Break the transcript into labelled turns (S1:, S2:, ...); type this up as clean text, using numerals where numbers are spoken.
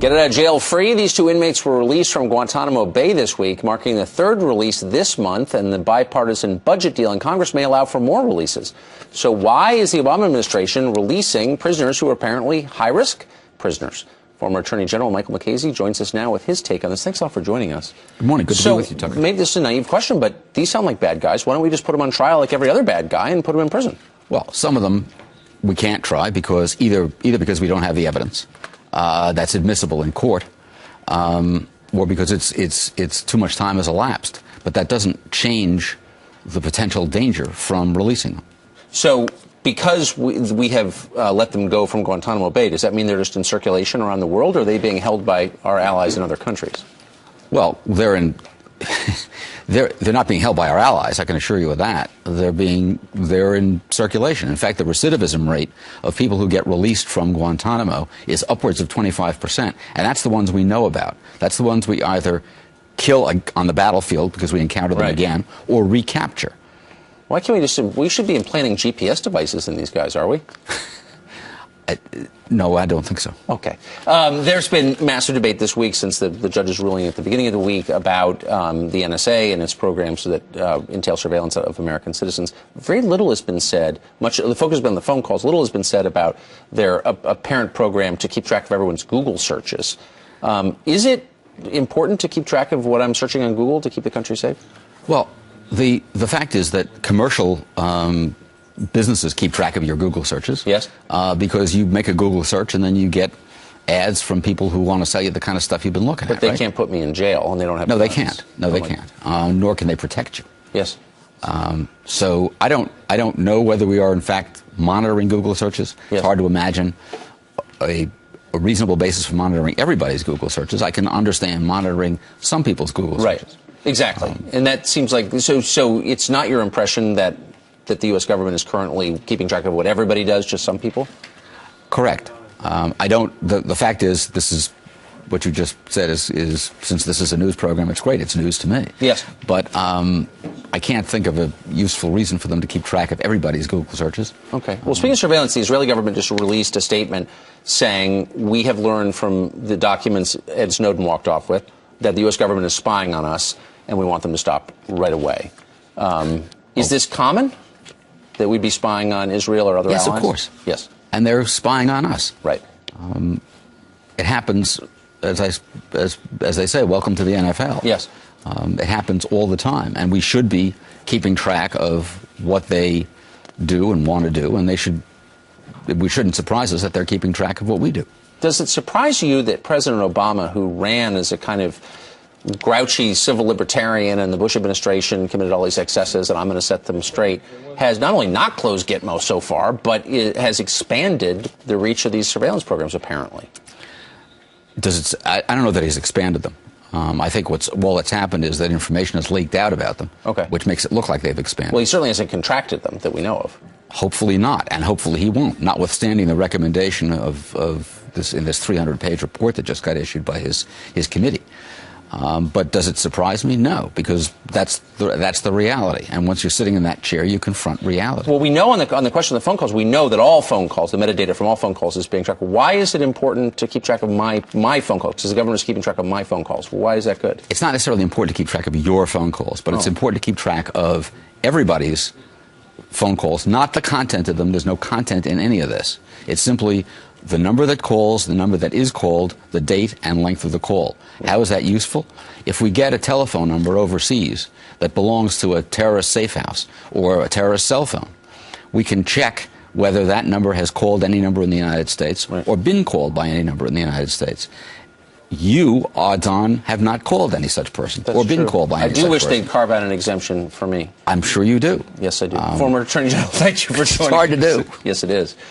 S1: Get out of jail free. These two inmates were released from Guantanamo Bay this week, marking the third release this month, and the bipartisan budget deal in Congress may allow for more releases. So why is the Obama administration releasing prisoners who are apparently high-risk prisoners? Former Attorney General Michael Mukasey joins us now with his take on this. Thanks a lot for joining us.
S2: Good morning. Good to be with you, Tucker.
S1: Maybe this is a naive question, but these sound like bad guys. Why don't we just put them on trial like every other bad guy and put them in prison?
S2: Well, some of them we can't try because either because we don't have the evidence that's admissible in court, or because it's too much time has elapsed. But that doesn't change the potential danger from releasing them.
S1: So because we have let them go from Guantanamo Bay, does that mean they're just in circulation around the world, or are they being held by our allies in other countries?
S2: Well, they're not being held by our allies, I can assure you of that. They're in circulation. In fact, the recidivism rate of people who get released from Guantanamo is upwards of 25%, and that's the ones we know about. That's the ones we either kill on the battlefield because we encounter them again, or recapture.
S1: Why can't we should be implanting GPS devices in these guys, are we?
S2: No, I don't think so.
S1: Okay. There's been massive debate this week since the judge's ruling at the beginning of the week about the NSA and its programs that entail surveillance of American citizens. Very little has been said. The focus has been on the phone calls. Little has been said about their apparent program to keep track of everyone's Google searches. Is it important to keep track of what I'm searching on Google to keep the country safe?
S2: Well, the fact is that commercial businesses keep track of your Google searches.
S1: Yes.
S2: Because you make a Google search and then you get ads from people who want to sell you the kind of stuff you've been looking at.
S1: But they can't put me in jail, and they don't have.
S2: No, they can't. No, they can't. Nor can they protect you.
S1: Yes.
S2: So I don't know whether we are in fact monitoring Google searches.
S1: Yes.
S2: It's hard to imagine a reasonable basis for monitoring everybody's Google searches. I can understand monitoring some people's Google searches.
S1: Right. Exactly. And that seems like so. It's not your impression that the U.S. government is currently keeping track of what everybody does, just some people?
S2: Correct. I don't. The fact is, this is what you just said is since this is a news program, it's great. It's news to me.
S1: Yes.
S2: But I can't think of a useful reason for them to keep track of everybody's Google searches.
S1: Okay. Well, speaking of surveillance, the Israeli government just released a statement saying we have learned from the documents Ed Snowden walked off with that the U.S. government is spying on us, and we want them to stop right away. Is this common? That we'd be spying on Israel or other allies?
S2: Yes, of course.
S1: Yes.
S2: And they're spying on us.
S1: Right.
S2: It happens, as they say, welcome to the NFL.
S1: Yes.
S2: It happens all the time, and we should be keeping track of what they do and want to do, and we shouldn't surprise us that they're keeping track of what we do.
S1: Does it surprise you that President Obama, who ran as a kind of grouchy civil libertarian and the Bush administration committed all these excesses and I'm going to set them straight, has not only not closed Gitmo so far, but it has expanded the reach of these surveillance programs, apparently?
S2: I don't know that he's expanded them. I think all that's happened is that information has leaked out about them, which makes it look like they've expanded.
S1: Well, he certainly hasn't contracted them that we know of.
S2: Hopefully not, and hopefully he won't, notwithstanding the recommendation of this in this 300-page report that just got issued by his committee. But does it surprise me? No, because that's the reality. And once you're sitting in that chair, you confront reality.
S1: Well, we know on the question of the phone calls, we know that all phone calls, the metadata from all phone calls is being tracked. Why is it important to keep track of my phone calls? Because the government is keeping track of my phone calls. Why is that good?
S2: It's not necessarily important to keep track of your phone calls, but it's important to keep track of everybody's phone calls, not the content of them. There's no content in any of this. It's simply the number that calls, the number that is called, the date and length of the call. How is that useful? If we get a telephone number overseas that belongs to a terrorist safe house or a terrorist cell phone, we can check whether that number has called any number in the United States or been called by any number in the United States. You, odds on, have not called any such person or been called by any such person.
S1: I do wish they'd carve out an exemption for me.
S2: I'm sure you do.
S1: Yes, I do. Former Attorney General, thank you for joining us.
S2: It's hard to do.
S1: Yes, it is.